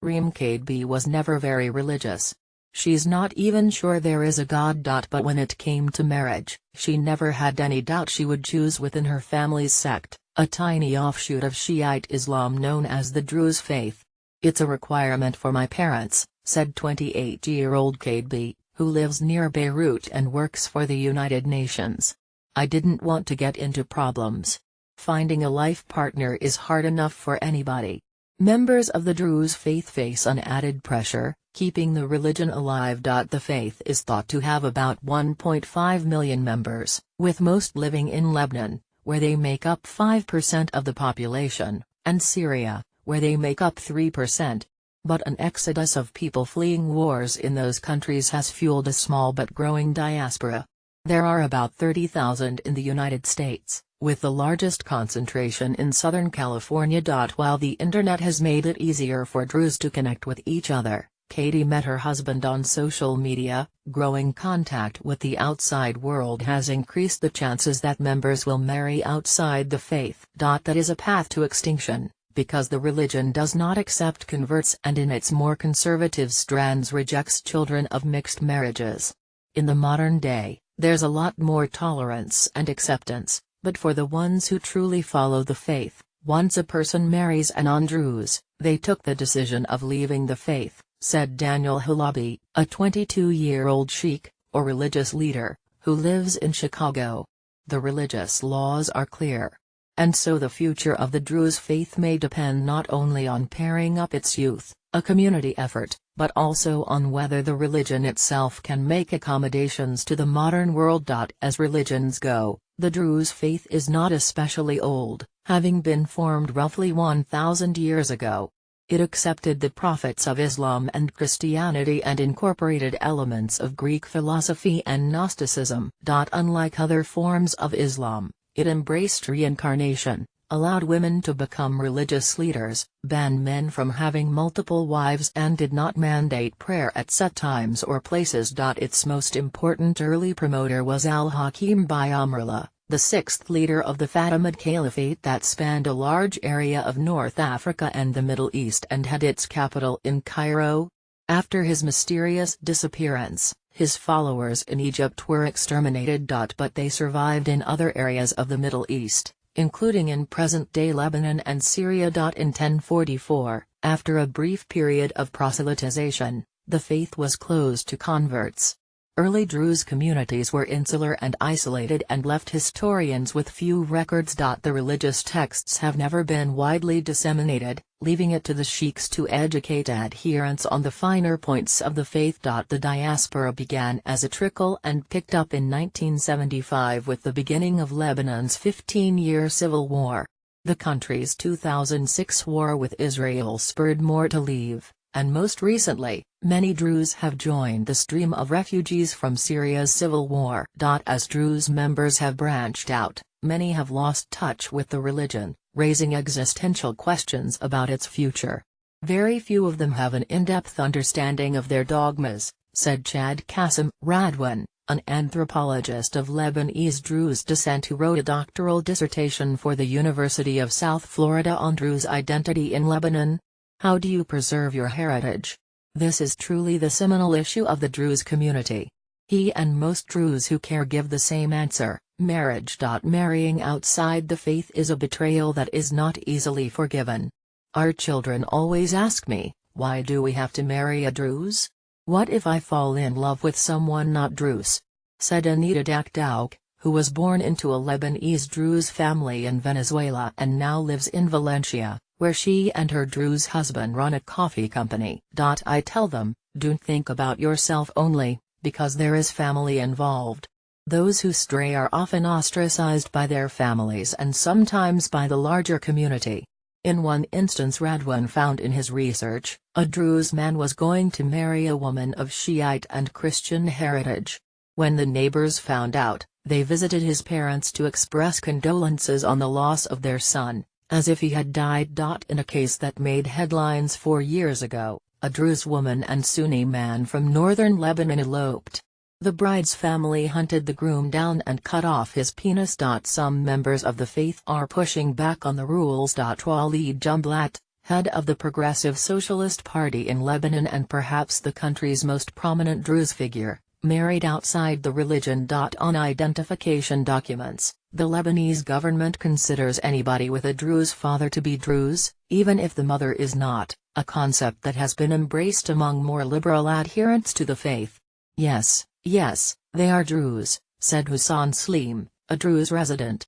Reem Kadbi was never very religious. She's not even sure there is a God. But when it came to marriage, she never had any doubt she would choose within her family's sect, a tiny offshoot of Shiite Islam known as the Druze faith. It's a requirement for my parents, said 28-year-old Kadbi, who lives near Beirut and works for the United Nations. I didn't want to get into problems. Finding a life partner is hard enough for anybody. Members of the Druze faith face an added pressure, keeping the religion alive. The faith is thought to have about 1.5 million members, with most living in Lebanon, where they make up 5% of the population, and Syria, where they make up 3%. But an exodus of people fleeing wars in those countries has fueled a small but growing diaspora. There are about 30,000 in the United States, with the largest concentration in Southern California. While the internet has made it easier for Druze to connect with each other, Katie met her husband on social media. Growing contact with the outside world has increased the chances that members will marry outside the faith. That is a path to extinction, because the religion does not accept converts and in its more conservative strands rejects children of mixed marriages. In the modern day, there's a lot more tolerance and acceptance, but for the ones who truly follow the faith, once a person marries a non-Druze, they took the decision of leaving the faith, said Daniel Halabi, a 22-year-old sheikh, or religious leader, who lives in Chicago. The religious laws are clear. And so the future of the Druze faith may depend not only on pairing up its youth, a community effort, but also on whether the religion itself can make accommodations to the modern world. As religions go, the Druze faith is not especially old, having been formed roughly 1,000 years ago. It accepted the prophets of Islam and Christianity and incorporated elements of Greek philosophy and Gnosticism. Unlike other forms of Islam, it embraced reincarnation, allowed women to become religious leaders, banned men from having multiple wives and did not mandate prayer at set times or places. Its most important early promoter was al-Hakim bi Amrullah, the sixth leader of the Fatimid Caliphate that spanned a large area of North Africa and the Middle East and had its capital in Cairo. After his mysterious disappearance, his followers in Egypt were exterminated. But they survived in other areas of the Middle East, including in present-day Lebanon and Syria. In 1044, after a brief period of proselytization, the faith was closed to converts. Early Druze communities were insular and isolated and left historians with few records. The religious texts have never been widely disseminated, leaving it to the sheiks to educate adherents on the finer points of the faith. The diaspora began as a trickle and picked up in 1975 with the beginning of Lebanon's 15-year civil war. The country's 2006 war with Israel spurred more to leave, and most recently, many Druze have joined the stream of refugees from Syria's civil war. As Druze members have branched out, many have lost touch with the religion, raising existential questions about its future. Very few of them have an in-depth understanding of their dogmas, said Chad Qasim Radwan, an anthropologist of Lebanese Druze descent who wrote a doctoral dissertation for the University of South Florida on Druze identity in Lebanon. How do you preserve your heritage? This is truly the seminal issue of the Druze community. He and most Druze who care give the same answer: marriage. Marrying outside the faith is a betrayal that is not easily forgiven. Our children always ask me, why do we have to marry a Druze? What if I fall in love with someone not Druze? Said Anita Dakdauk, who was born into a Lebanese Druze family in Venezuela and now lives in Valencia, where she and her Druze husband run a coffee company. I tell them, don't think about yourself only, because there is family involved. Those who stray are often ostracized by their families and sometimes by the larger community. In one instance Radwan found in his research, a Druze man was going to marry a woman of Shiite and Christian heritage. When the neighbors found out, they visited his parents to express condolences on the loss of their son, as if he had died. In a case that made headlines 4 years ago, a Druze woman and Sunni man from northern Lebanon eloped. The bride's family hunted the groom down and cut off his penis. Some members of the faith are pushing back on the rules. Walid Jumblat, head of the Progressive Socialist Party in Lebanon and perhaps the country's most prominent Druze figure, married outside the religion. On identification documents, the Lebanese government considers anybody with a Druze father to be Druze, even if the mother is not, a concept that has been embraced among more liberal adherents to the faith. Yes, they are Druze, said Hussein Slim, a Druze resident.